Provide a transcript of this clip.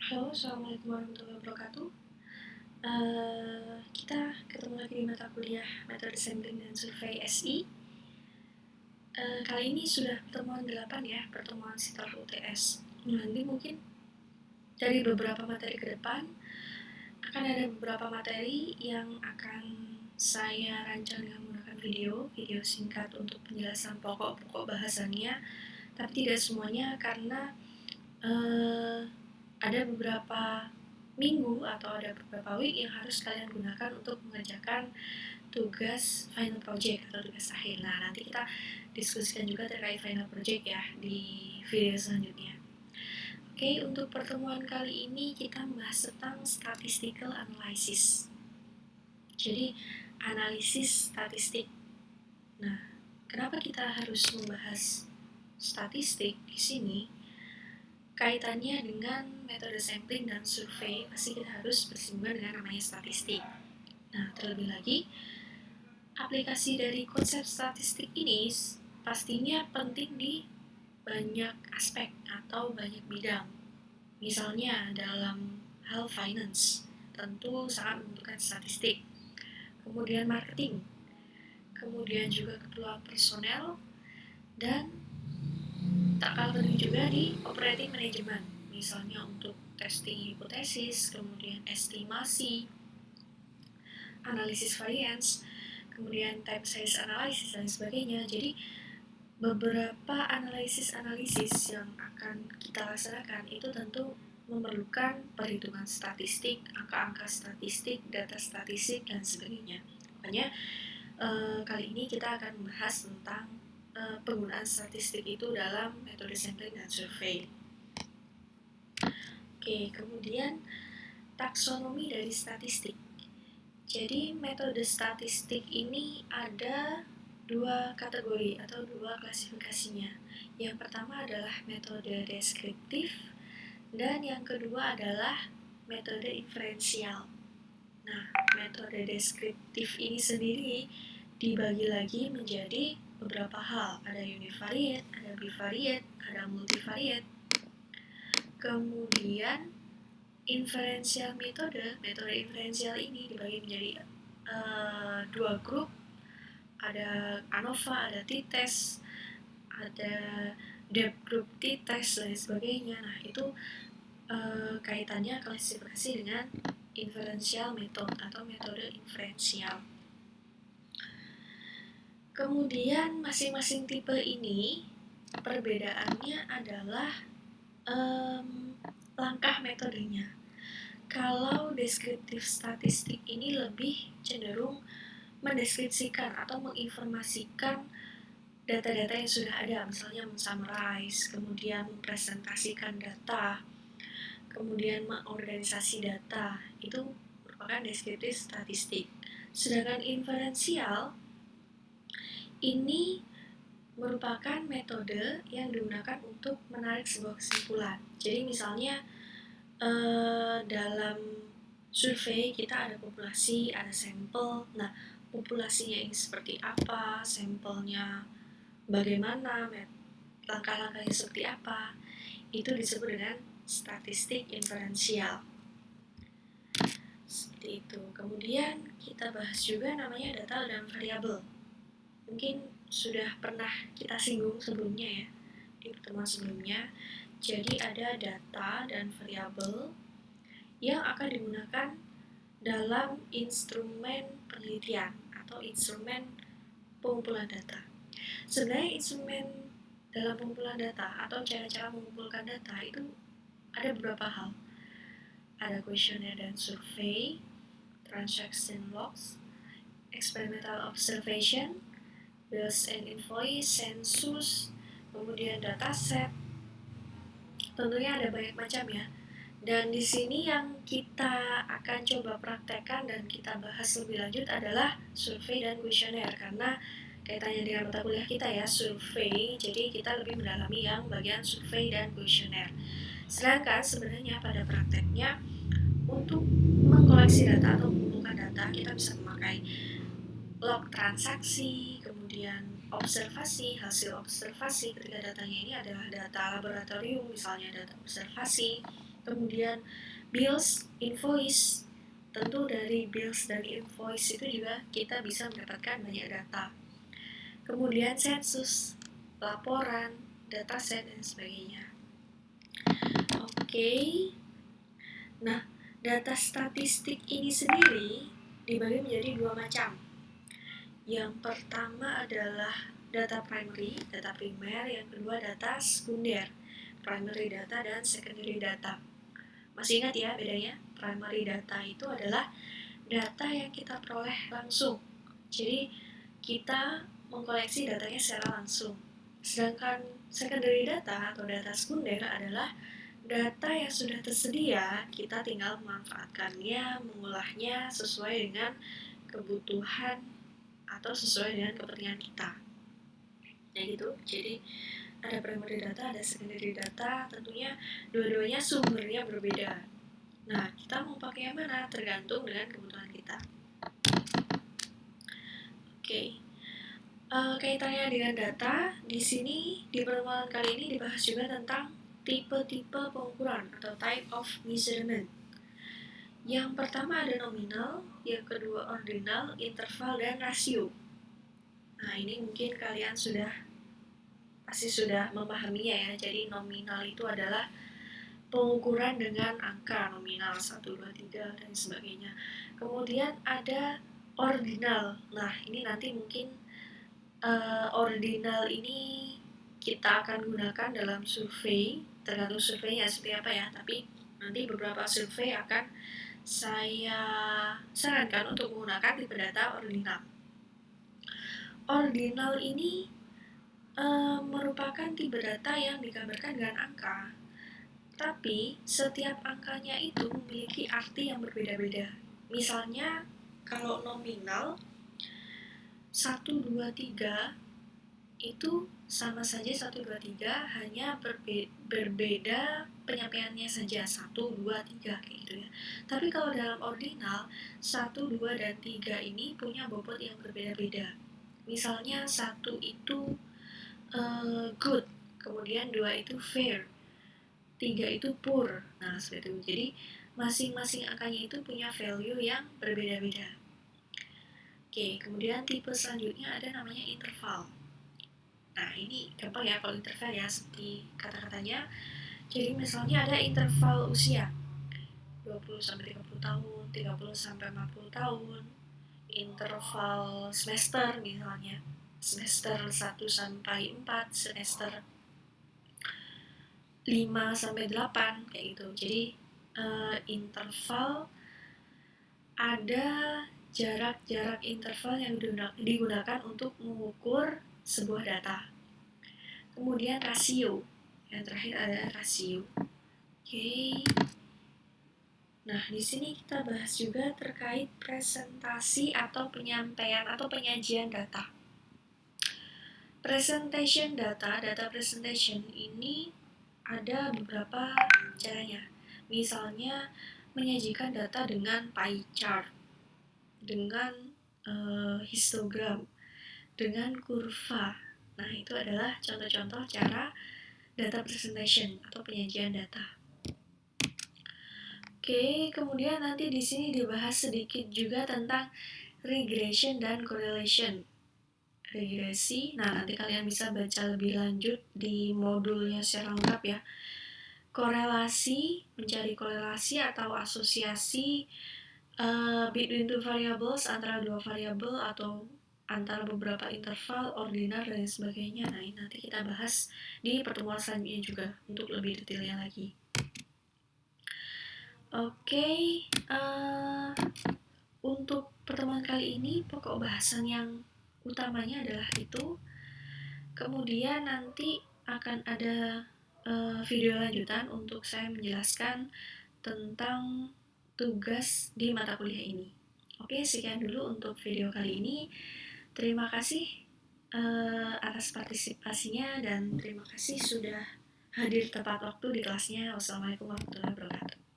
Halo, Assalamualaikum warahmatullahi wabarakatuh. Kita ketemu lagi di mata kuliah Metode Sampling dan Survei SI. Kali ini sudah pertemuan 8 ya, pertemuan setelah UTS. Nanti mungkin dari beberapa materi ke depan akan ada beberapa materi yang akan saya rancang dengan menggunakan video singkat untuk penjelasan pokok-pokok bahasannya, tapi tidak semuanya karena ada beberapa minggu atau ada beberapa week yang harus kalian gunakan untuk mengerjakan tugas final project atau tugas akhir. Nah, nanti kita diskusikan juga terkait final project ya di video selanjutnya. Oke, untuk pertemuan kali ini kita membahas tentang statistical analysis. Jadi, analisis statistik. Nah, kenapa kita harus membahas statistik di sini? Kaitannya dengan metode sampling dan survei, pasti kita harus bersinggungan dengan namanya statistik. Nah, terlebih lagi, aplikasi dari konsep statistik ini pastinya penting di banyak aspek atau banyak bidang. Misalnya dalam hal finance, tentu sangat membutuhkan statistik. Kemudian marketing, kemudian juga keperluan personel, dan tak kalah penting juga di operating management. Misalnya untuk testing hipotesis, kemudian estimasi, analisis variance, kemudian type size analysis dan sebagainya. Jadi beberapa analisis yang akan kita laksanakan itu tentu memerlukan perhitungan statistik, angka-angka statistik, data statistik dan sebagainya. Makanya kali ini kita akan membahas tentang penggunaan statistik itu dalam metode sampling dan survei. Oke, kemudian taksonomi dari statistik. Jadi metode statistik ini ada dua kategori atau dua klasifikasinya. Yang pertama adalah metode deskriptif dan yang kedua adalah metode inferensial. Nah, metode deskriptif ini sendiri dibagi lagi menjadi beberapa hal. Ada univariate, ada bivariate, ada multivariate. Kemudian metode inferensial ini dibagi menjadi dua grup. Ada ANOVA, ada t-test, ada depth group t-test dan sebagainya. Nah, itu kaitannya klasifikasi dengan inferensial method atau metode inferensial. Kemudian masing-masing tipe ini perbedaannya adalah langkah metodenya. Kalau deskriptif statistik ini lebih cenderung mendeskripsikan atau menginformasikan data-data yang sudah ada, misalnya mensummarize, kemudian mempresentasikan data, kemudian mengorganisasi data, itu merupakan deskriptif statistik. Sedangkan inferensial ini merupakan metode yang digunakan untuk menarik sebuah kesimpulan. Jadi misalnya dalam survei kita ada populasi, ada sampel. Nah, populasinya ini seperti apa, sampelnya bagaimana, langkah-langkahnya seperti apa, itu disebut dengan statistik inferensial. Seperti itu. Kemudian kita bahas juga namanya data dan variabel. Mungkin sudah pernah kita singgung sebelumnya ya, di pertemuan sebelumnya. Jadi ada data dan variabel yang akan digunakan dalam instrumen penelitian atau instrumen pengumpulan data. Sebenarnya instrumen dalam pengumpulan data atau cara-cara mengumpulkan data itu ada beberapa hal. Ada kuesioner dan survei, transaction logs, experimental observation, bills and invoice, sensus, kemudian dataset. Tentunya ada banyak macam ya. Dan di sini yang kita akan coba praktekkan dan kita bahas lebih lanjut adalah survei dan kuesioner, karena kaitannya dengan mata kuliah kita ya, survei, jadi kita lebih mendalami yang bagian survei dan kuesioner. Sedangkan sebenarnya pada prakteknya untuk mengkoleksi data atau mengumpulkan data kita bisa memakai log transaksi, kemudian observasi, hasil observasi ketika datanya ini adalah data laboratorium, misalnya data observasi, Kemudian bills, invoice. Tentu dari bills dan invoice itu juga kita bisa mendapatkan banyak data. Kemudian sensus, laporan, dataset, dan sebagainya. Oke. Nah, data statistik ini sendiri dibagi menjadi dua macam. Yang pertama adalah data primary, data primer. Yang kedua data sekunder, primary data dan secondary data. Masih ingat ya bedanya? Primary data itu adalah data yang kita peroleh langsung. Jadi kita mengkoleksi datanya secara langsung. Sedangkan secondary data atau data sekunder adalah data yang sudah tersedia, kita tinggal memanfaatkannya, mengolahnya sesuai dengan kebutuhan atau sesuai dengan kepentingan kita. Ya gitu. Jadi ada primary data, ada secondary data, tentunya dua-duanya sumbernya berbeda. Nah, kita mau pakai yang mana tergantung dengan kebutuhan kita. Oke. Kaitannya dengan data, di sini di pertemuan kali ini dibahas juga tentang tipe-tipe pengukuran atau type of measurement. Yang pertama ada nominal, yang kedua ordinal, interval, dan rasio. Nah, ini mungkin kalian pasti sudah memahaminya ya. Jadi nominal itu adalah pengukuran dengan angka nominal 1, 2, 3, dan sebagainya. Kemudian ada ordinal. Nah, ini nanti mungkin ordinal ini kita akan gunakan dalam survei, tergantung surveinya seperti apa ya, tapi nanti beberapa survei akan saya sarankan untuk menggunakan tipe data ordinal. Ordinal ini merupakan tipe data yang digambarkan dengan angka, tapi setiap angkanya itu memiliki arti yang berbeda-beda. Misalnya kalau nominal 1, 2, 3 itu sama saja 1, 2, 3, hanya berbeda penyampaiannya saja 1, 2, 3 kayak gitu ya. Tapi kalau dalam ordinal 1, 2, dan 3 ini punya bobot yang berbeda-beda. Misalnya 1 itu good, kemudian 2 itu fair, 3 itu poor. Nah, seperti itu. Jadi masing-masing angkanya itu punya value yang berbeda-beda. Oke, kemudian tipe selanjutnya ada namanya interval. Nah, ini gampang ya kalau interval ya, seperti kata-katanya. Jadi misalnya ada interval usia 20-30 tahun, 30-40 tahun, interval semester misalnya, semester 1-4, semester 5-8 kayak gitu. Jadi interval ada jarak-jarak interval yang digunakan untuk mengukur sebuah data. Kemudian rasio, yang terakhir ada rasio. Oke. Nah, di sini kita bahas juga terkait presentasi atau penyampaian atau penyajian data. Presentation data presentation ini ada beberapa caranya. Misalnya menyajikan data dengan pie chart, dengan histogram, dengan kurva. Nah, itu adalah contoh-contoh cara data presentation atau penyajian data. Oke, kemudian nanti di sini dibahas sedikit juga tentang regression dan correlation. Regresi, nah nanti kalian bisa baca lebih lanjut di modulnya secara lengkap ya. Korelasi, mencari korelasi atau asosiasi between two variables, antara dua variabel atau antara beberapa interval, ordinal, dan sebagainya. Nah, ini nanti kita bahas di pertemuan selanjutnya juga untuk lebih detailnya lagi. Oke, untuk pertemuan kali ini pokok bahasan yang utamanya adalah itu. Kemudian nanti akan ada video lanjutan untuk saya menjelaskan tentang tugas di mata kuliah ini. Oke, sekian dulu untuk video kali ini. Terima kasih atas partisipasinya dan terima kasih sudah hadir tepat waktu di kelasnya. Wassalamualaikum warahmatullahi wabarakatuh.